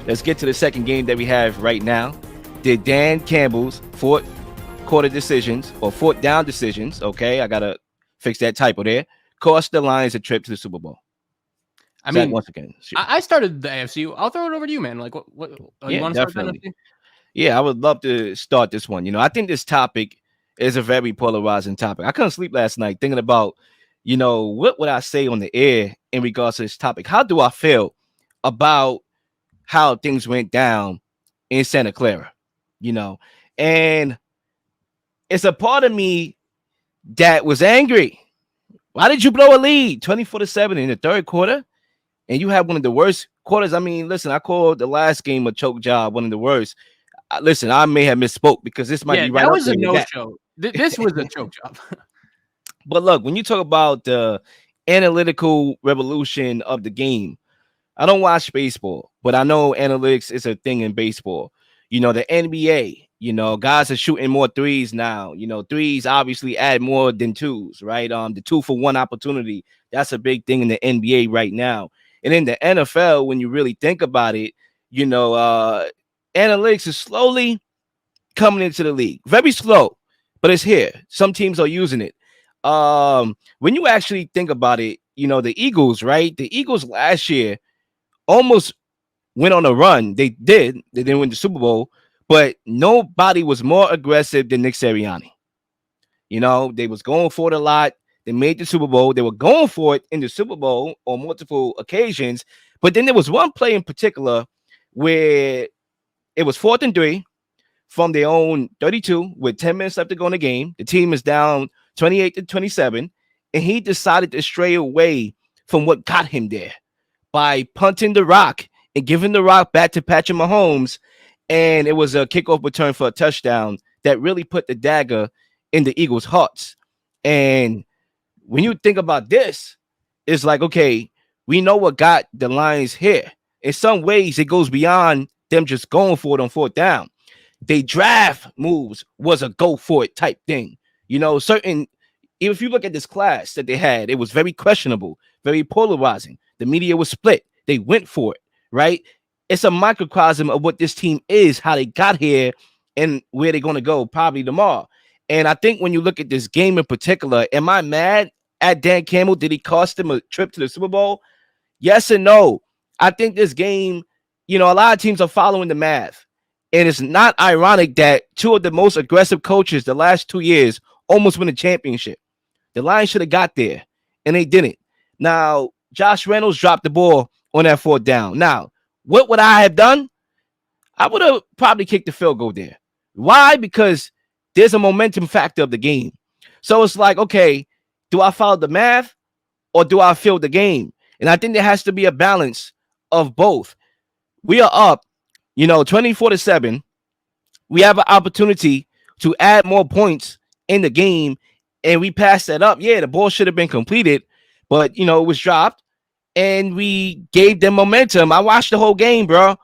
let's get to the second game that we have right now. Did Dan Campbell's fourth quarter decisions or fourth down decisions, okay, I got to fix that typo there, cost the Lions a trip to the Super Bowl? I Zac, mean, once again. I started the AFC. I'll throw it over to you, man. Like, what you Yeah, want to start the definitely. NFC? Yeah, I would love to start this one. I think this topic is a very polarizing topic. I couldn't sleep last night thinking about, what would I say on the air in regards to this topic? How do I feel about how things went down in Santa Clara? And it's a part of me that was angry. Why did you blow a lead 24-7 in the third quarter? And you had one of the worst quarters. I mean, listen, I called the last game a choke job, one of the worst. Listen, I may have misspoke because this might be right that up was there a with that. no-show. This was a choke job. But look, when you talk about the analytical revolution of the game, I don't watch baseball, but I know analytics is a thing in baseball. The NBA, guys are shooting more threes now. Threes obviously add more than twos, right? The 2-for-1 opportunity, that's a big thing in the NBA right now. And in the NFL, when you really think about it, analytics is slowly coming into the league. Very slow, but it's here. Some teams are using it. When you actually think about it, the Eagles, right? The Eagles last year almost went on a run. They did. They didn't win the Super Bowl, but nobody was more aggressive than Nick Sirianni. They was going for it a lot. They made the Super Bowl. They were going for it in the Super Bowl on multiple occasions. But then there was one play in particular where it was 4th and 3 from their own 32 with 10 minutes left to go in the game. The team is down 28-27, and he decided to stray away from what got him there by punting the rock and giving the rock back to Patrick Mahomes. And it was a kickoff return for a touchdown that really put the dagger in the Eagles' hearts. And when you think about this, it's like, okay, we know what got the Lions here. In some ways, it goes beyond them just going for it on 4th down. They draft moves was a go for it type thing. If you look at this class that they had, it was very questionable, very polarizing. The media was split. They went for it, right? It's a microcosm of what this team is, how they got here, and where they're going to go probably tomorrow. And I think when you look at this game in particular, am I mad at Dan Campbell? Did he cost him a trip to the Super Bowl? Yes and no. I think this game, a lot of teams are following the math. And it's not ironic that two of the most aggressive coaches the last 2 years almost win a championship. The Lions should have got there, and they didn't. Now, Josh Reynolds dropped the ball on that 4th down. Now, what would I have done? I would have probably kicked the field goal there. Why? Because there's a momentum factor of the game. So it's like, okay, do I follow the math or do I feel the game? And I think there has to be a balance of both. We are up, 24-7. We have an opportunity to add more points in the game, and we passed that up. Yeah, the ball should have been completed, but, it was dropped, and we gave them momentum. I watched the whole game, bro.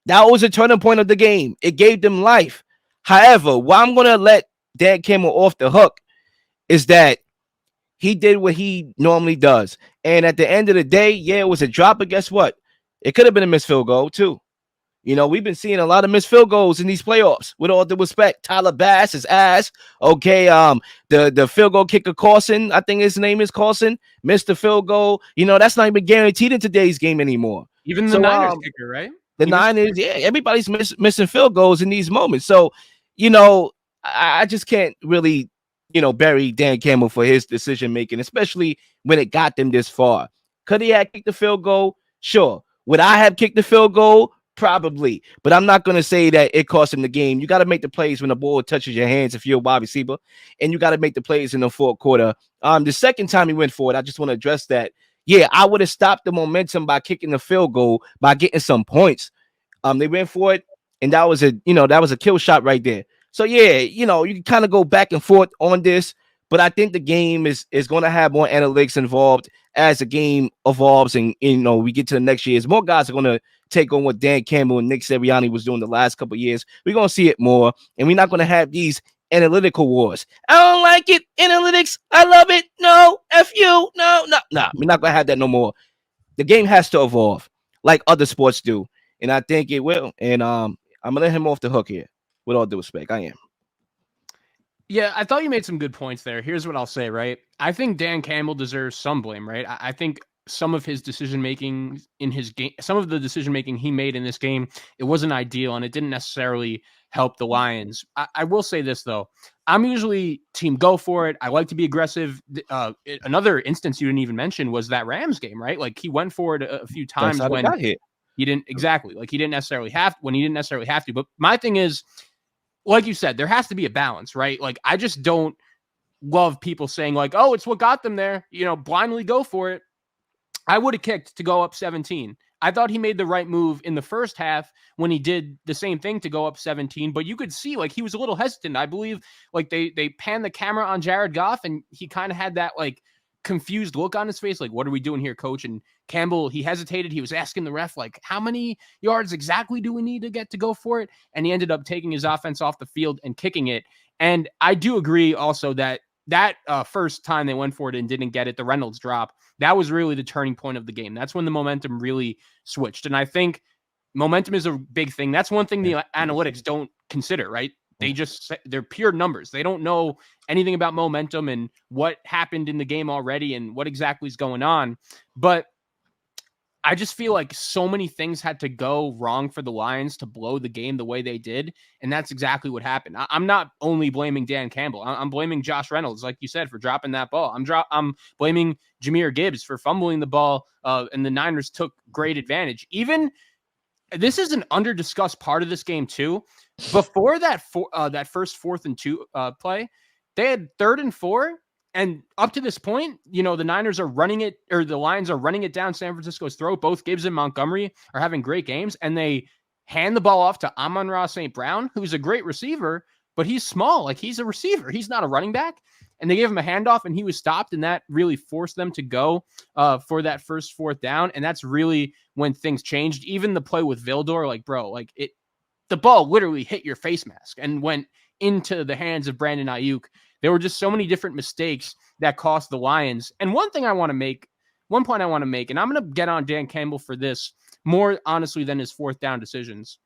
That was a turning point of the game. It gave them life. However, why I'm going to let Dan Campbell off the hook is that he did what he normally does. And at the end of the day, yeah, it was a drop, but guess what? It could have been a missed field goal, too. We've been seeing a lot of missed field goals in these playoffs, with all due respect. Tyler Bass, his ass. Okay, the field goal kicker Carson, I think his name is Carson, missed the field goal. that's not even guaranteed in today's game anymore. Even the Niners kicker, right? The Niners, yeah, everybody's missing field goals in these moments. So, I just can't really, bury Dan Campbell for his decision making, especially when it got them this far. Could he have kicked the field goal? Sure. Would I have kicked the field goal? Probably, but I'm not going to say that it cost him the game. You got to make the plays when the ball touches your hands if you're a wide receiver, and you got to make the plays in the 4th quarter. The second time he went for it, I just want to address that. Yeah, I would have stopped the momentum by kicking the field goal, by getting some points. They went for it, and that was a kill shot right there. So yeah, you can kind of go back and forth on this, but I think the game is going to have more analytics involved as the game evolves, and we get to the next years. More guys are going to take on what Dan Campbell and Nick Sirianni was doing the last couple of years. We're going to see it more, and we're not going to have these analytical wars. I don't like it. Analytics, I love it. No, F you. No. We're not going to have that no more. The game has to evolve like other sports do. and I think it will. And I'm gonna let him off the hook here. With all due respect, I am. Yeah, I thought you made some good points there. Here's what I'll say, right? I think Dan Campbell deserves some blame, right? I think some of his decision making in his game, some of the decision making he made in this game, it wasn't ideal and it didn't necessarily help the Lions. I will say this though, I'm usually team go for it. I like to be aggressive. Another instance you didn't even mention was that Rams game, right? Like he went for it a few That's times how they when got here. he didn't exactly like he didn't necessarily have when he didn't necessarily have to. But my thing is, like you said, there has to be a balance, right? Like I just don't love people saying like, "Oh, it's what got them there." Blindly go for it. I would have kicked to go up 17. I thought he made the right move in the first half when he did the same thing to go up 17, but you could see like he was a little hesitant. I believe like they panned the camera on Jared Goff and he kind of had that like confused look on his face, like, what are we doing here, coach? And Campbell, he hesitated. He was asking the ref, like, how many yards exactly do we need to get to go for it? And he ended up taking his offense off the field and kicking it. And I do agree also that first time they went for it and didn't get it, the Reynolds drop, that was really the turning point of the game. That's when the momentum really switched. And I think momentum is a big thing. That's one thing the analytics don't consider, right? They're pure numbers. They don't know anything about momentum and what happened in the game already and what exactly is going on. But I just feel like so many things had to go wrong for the Lions to blow the game the way they did. And that's exactly what happened. I'm not only blaming Dan Campbell. I'm blaming Josh Reynolds, like you said, for dropping that ball. I'm blaming Jahmyr Gibbs for fumbling the ball, and the Niners took great advantage. Even this is an under-discussed part of this game, too. Before that first 4th and 2 play, they had 3rd and 4. And up to this point, the Niners are running it, or the Lions are running it down San Francisco's throat. Both Gibbs and Montgomery are having great games, and they hand the ball off to Amon-Ra St. Brown, who's a great receiver, but he's small. Like, he's a receiver. He's not a running back. And they gave him a handoff, and he was stopped, and that really forced them to go for that first 4th down. And that's really when things changed. Even the play with Vildor, like, bro, like, the ball literally hit your face mask and went into the hands of Brandon Ayuk. There were just so many different mistakes that cost the Lions. And one point I want to make, and I'm going to get on Dan Campbell for this more honestly than his 4th down decisions.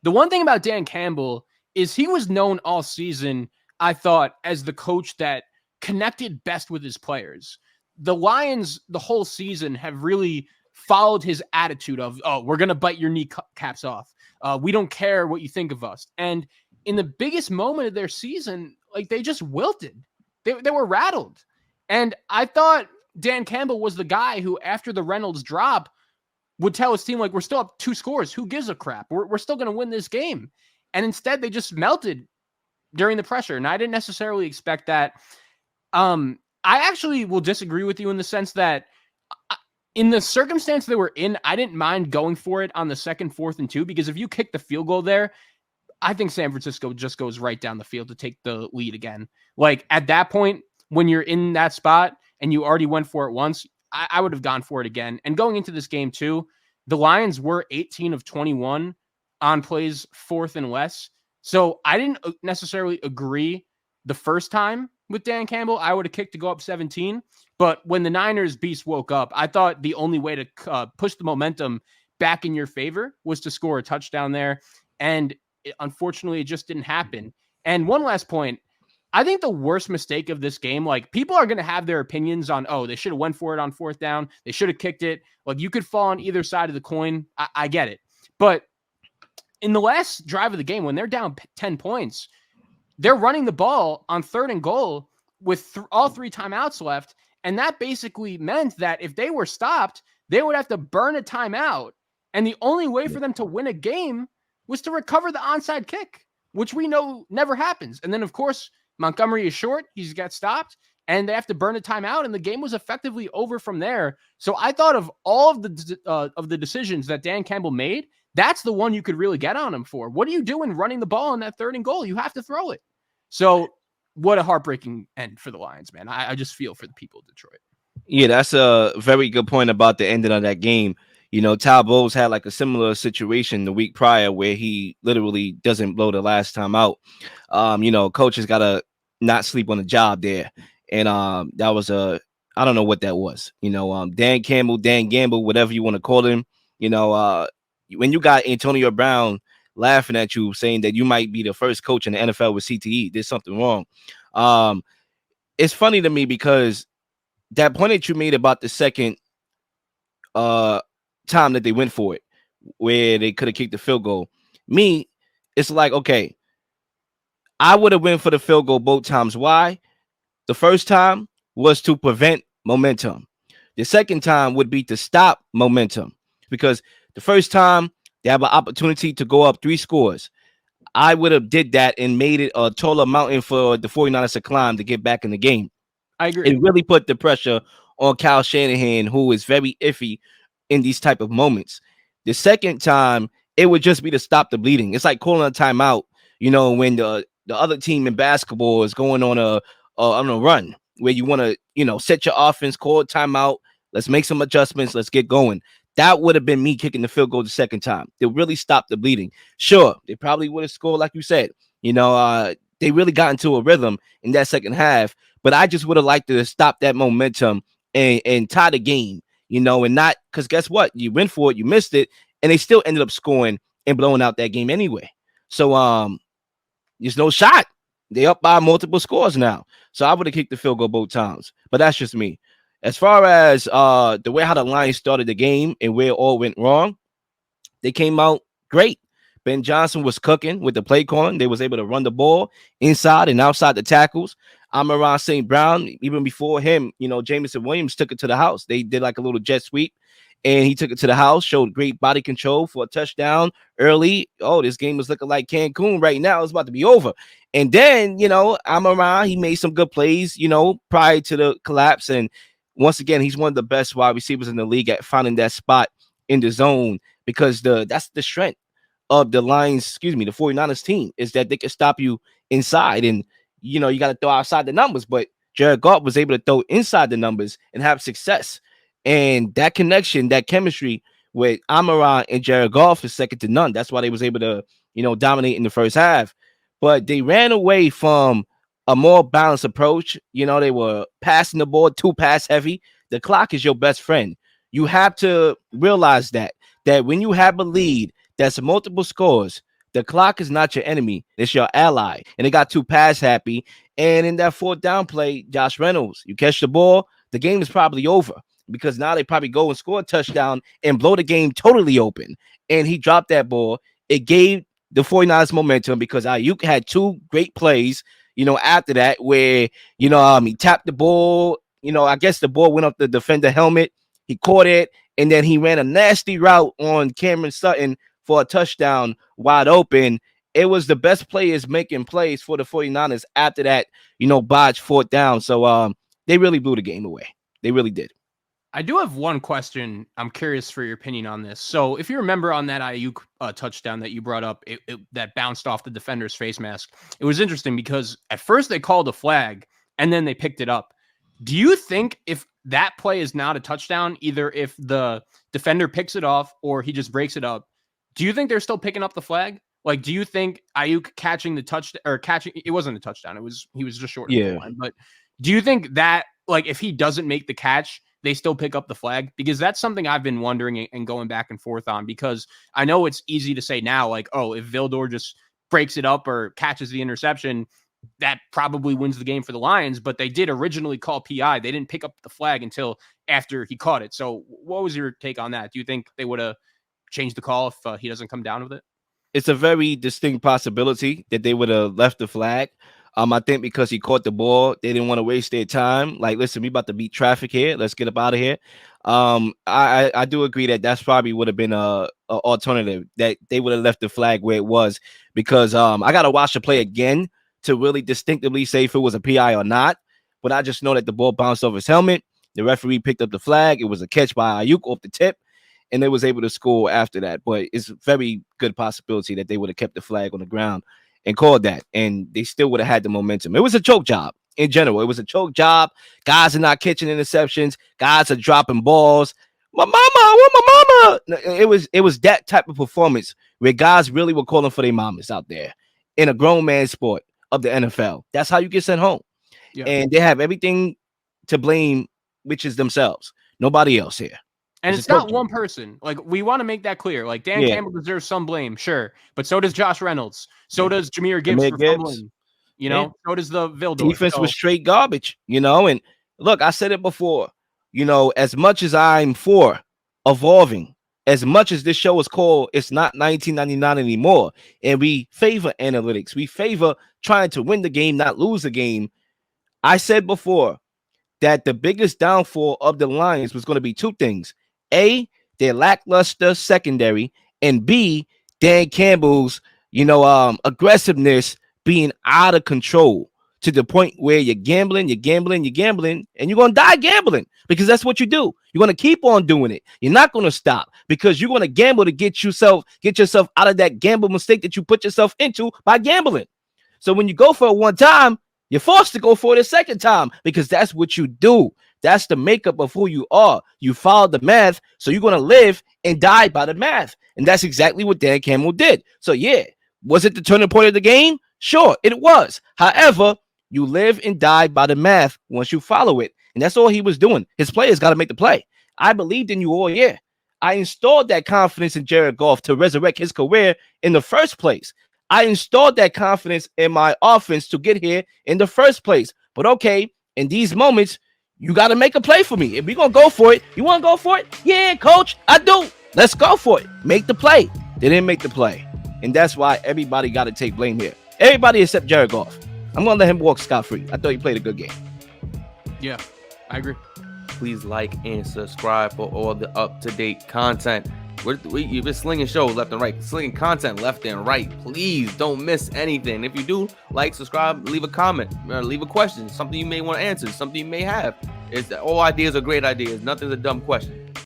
The one thing about Dan Campbell is he was known all season, I thought, as the coach that connected best with his players. The Lions, the whole season, have really followed his attitude of, oh, we're going to bite your kneecaps off. We don't care what you think of us. And in the biggest moment of their season, like, they just wilted. They were rattled. And I thought Dan Campbell was the guy who, after the Reynolds drop, would tell his team, like, we're still up 2 scores. Who gives a crap? We're still going to win this game. And instead, they just melted during the pressure. And I didn't necessarily expect that. I actually will disagree with you in the sense that in the circumstance they were in, I didn't mind going for it on the 2nd, 4th, and 2, because if you kick the field goal there, I think San Francisco just goes right down the field to take the lead again. Like, at that point, when you're in that spot and you already went for it once, I would have gone for it again. And going into this game too, the Lions were 18 of 21 on plays 4th and less. So I didn't necessarily agree the first time with Dan Campbell. I would have kicked to go up 17. But when the Niners beast woke up, I thought the only way to push the momentum back in your favor was to score a touchdown there. And unfortunately, it just didn't happen. And one last point, I think the worst mistake of this game, like, people are going to have their opinions on, oh, they should have went for it on 4th down. They should have kicked it. Like, you could fall on either side of the coin. I get it. But in the last drive of the game, when they're down 10 points, they're running the ball on 3rd and goal with all 3 timeouts left. And that basically meant that if they were stopped, they would have to burn a timeout. And the only way for them to win a game was to recover the onside kick, which we know never happens. And then, of course, Montgomery is short. He's got stopped, and they have to burn a timeout, and the game was effectively over from there. So I thought of all of the decisions that Dan Campbell made, that's the one you could really get on him for. What are you doing running the ball on that 3rd and goal? You have to throw it. So what a heartbreaking end for the Lions, man. I just feel for the people of Detroit. Yeah, that's a very good point about the ending of that game. Tal Bowles had like a similar situation the week prior where he literally doesn't blow the last time out. Coach has got to not sleep on the job there. And that was I don't know what that was. Dan Campbell, Dan Gamble, whatever you want to call him. when you got Antonio Brown laughing at you saying that you might be the first coach in the NFL with CTE, there's something wrong. Um, it's funny to me because that point that you made about the second uh time that they went for it, where they could have kicked the field goal. Me, it's like, okay, I would have went for the field goal both times. Why? The first time was to prevent momentum. The second time would be to stop momentum because the first time they have an opportunity to go up 3 scores. I would have did that and made it a taller mountain for the 49ers to climb to get back in the game. I agree. It really put the pressure on Kyle Shanahan, who is very iffy in these type of moments. The second time, it would just be to stop the bleeding. It's like calling a timeout, when the other team in basketball is going on a run where you want to, set your offense, call a timeout. Let's make some adjustments. Let's get going. That would have been me kicking the field goal the second time. They really stopped the bleeding. Sure, they probably would have scored, like you said. They really got into a rhythm in that second half. But I just would have liked to stop that momentum and tie the game, and not because guess what? You went for it, you missed it, and they still ended up scoring and blowing out that game anyway. So there's no shot. They up by multiple scores now. So I would have kicked the field goal both times. But that's just me. As far as the way how the Lions started the game and where it all went wrong, they came out great. Ben Johnson was cooking with the play calling. They was able to run the ball inside and outside the tackles. Amon St. Brown, even before him, Jameson Williams took it to the house. They did like a little jet sweep, and he took it to the house, showed great body control for a touchdown early. Oh, this game is looking like Cancun right now. It's about to be over. And then, Amon, he made some good plays, prior to the collapse. And once again, he's one of the best wide receivers in the league at finding that spot in the zone because that's the strength of the Lions, the 49ers team, is that they can stop you inside. And, you got to throw outside the numbers. But Jared Goff was able to throw inside the numbers and have success. And that connection, that chemistry with Amon and Jared Goff is second to none. That's why they was able to, dominate in the first half. But they ran away from a more balanced approach. They were passing the ball too pass heavy. The clock is your best friend. You have to realize that when you have a lead that's multiple scores, the clock is not your enemy. It's your ally. And they got too pass happy. And in that fourth down play, Josh Reynolds, you catch the ball, the game is probably over because now they probably go and score a touchdown and blow the game totally open. And he dropped that ball. It gave the 49ers momentum because Ayuk had 2 great plays, after that where, he tapped the ball. I guess the ball went up the defender helmet. He caught it. And then he ran a nasty route on Cameron Sutton for a touchdown wide open. It was the best players making plays for the 49ers after that, botched fourth down. So they really blew the game away. They really did. I do have one question. I'm curious for your opinion on this. So if you remember on that Ayuk touchdown that you brought up, that bounced off the defender's face mask, it was interesting because at first they called a flag and then they picked it up. Do you think if that play is not a touchdown, either if the defender picks it off or he just breaks it up, do you think they're still picking up the flag? Like, do you think Ayuk catching the touch or catching, it wasn't a touchdown. He was just short of the line. But do you think that, like, if he doesn't make the catch, they still pick up the flag? Because that's something I've been wondering and going back and forth on, because I know it's easy to say now, like, oh, if Vildor just breaks it up or catches the interception, that probably wins the game for the Lions, but they did originally call PI. They didn't pick up the flag until after he caught it. So what was your take on that? Do you think they would have changed the call if he doesn't come down with it? It's a very distinct possibility that they would have left the flag. I think because he caught the ball, they didn't want to waste their time. Like, listen, we about to beat traffic here. Let's get up out of here. I do agree that that's probably would have been a alternative, that they would have left the flag where it was, because I got to watch the play again to really distinctively say if it was a PI or not. But I just know that the ball bounced off his helmet. The referee picked up the flag. It was a catch by Ayuk off the tip, and they was able to score after that. But it's a very good possibility that they would have kept the flag on the ground and called that, and they still would have had the momentum. It was a choke job in general. It was a choke job. Guys are not catching interceptions. Guys are dropping balls. My mama, I want my mama. It was that type of performance where guys really were calling for their mamas out there in a grown man sport of the NFL. That's how you get sent home. Yeah. And they have everything to blame, which is themselves. Nobody else here. And It's it's a not coaching. one person. Like, we want to make that clear. Like, Dan Yeah. Campbell deserves some blame, sure. But so does Josh Reynolds. So does Jahmyr Gibbs Jahmyr for Gibbs. fumbling. You Yeah. know, so does the Vildor. Defense So, was straight garbage, you know. And look, I said it before, you know, as much as I'm for evolving, as much as this show is called, it's not 1999 anymore. And we favor analytics, we favor trying to win the game, not lose the game. I said before that the biggest downfall of the Lions was going to be two things: A, their lackluster secondary, and B, Dan Campbell's, aggressiveness being out of control to the point where you're gambling, and you're going to die gambling, because that's what you do. You're going to keep on doing it. You're not going to stop, because you're going to gamble to get yourself out of that gamble mistake that you put yourself into by gambling. So when you go for it one time, you're forced to go for it a second time, because that's what you do. That's the makeup of who you are. You follow the math, so you're going to live and die by the math. And that's exactly what Dan Campbell did. So, yeah, was it the turning point of the game? Sure, it was. However, you live and die by the math once you follow it. And that's all he was doing. His players got to make the play. I believed in you all year. I installed that confidence in Jared Goff to resurrect his career in the first place. I installed that confidence in my offense to get here in the first place. But okay, in these moments, you got to make a play for me. If we're going to go for it, you want to go for it? Yeah, coach, I do. Let's go for it. Make the play. They didn't make the play. And that's why everybody got to take blame here. Everybody except Jared Goff. I'm going to let him walk scot-free. I thought he played a good game. yeah, I agree. Please like and subscribe for all the up-to-date content. You've been slinging shows left and right, slinging content left and right. Please don't miss anything. If you do, like, subscribe, leave a comment, leave a question, something you may want to answer, something you may have. All ideas are great ideas. Nothing's a dumb question.